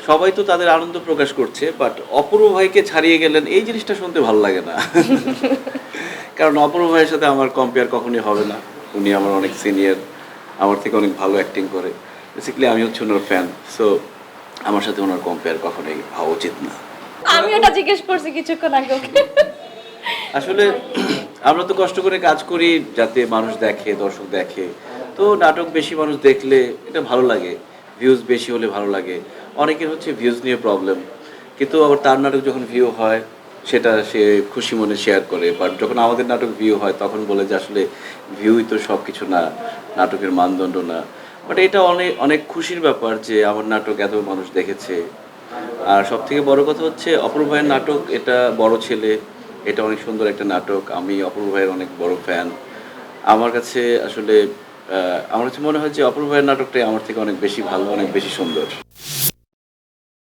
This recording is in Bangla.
সবাই তো তাদের আনন্দ প্রকাশ করছে, বাট অপূর্ব ভাইকে ছাড়িয়ে গেলেন এই জিনিসটা শুনতে ভালো লাগে না। কারণ অপূর্ব ভাইয়ের সাথে আমার কম্পেয়ার কখনোই হবে না। উনি আমার অনেক সিনিয়র, আমার থেকে অনেক ভালো অ্যাক্টিং করে। বেসিক্যালি আমি হচ্ছে ওনার ফ্যান, সো আমার সাথে ওনার কম্পেয়ার কখনোই হওয়া উচিত না। আমি ওটা জিজ্ঞেস করছি কিছুক্ষণ আগে ওকে। আসলে আমরা তো কষ্ট করে কাজ করি যাতে মানুষ দেখে, দর্শক দেখে। তো নাটক বেশি মানুষ দেখলে এটা ভালো লাগে। ভিউজ বেশি হলে ভালো লাগে। অনেকের হচ্ছে ভিউজ নিয়ে প্রবলেম। কিন্তু আবার তার নাটক যখন ভিউ হয় সেটা সে খুশি মনে শেয়ার করে। বাট যখন আমাদের নাটক ভিউ হয় তখন বলে যে আসলে ভিউই তো সবকিছু না, নাটকের মানদণ্ড না। বাট এটা অনেক অনেক খুশির ব্যাপার যে আমার নাটক এত মানুষ দেখেছে। আর সবথেকে বড় কথা হচ্ছে অপূর্ব ভাইয়ের নাটক, এটা বড় ছেলে, এটা অনেক সুন্দর একটা নাটক। আমি অপূর্ব ভাইয়ের অনেক বড় ফ্যান। আমার কাছে আসলে আমার কাছে মনে হয় যে অপূর্ব ভাইয়ের নাটকটাই আমার থেকে অনেক বেশি ভালো, অনেক বেশি সুন্দর।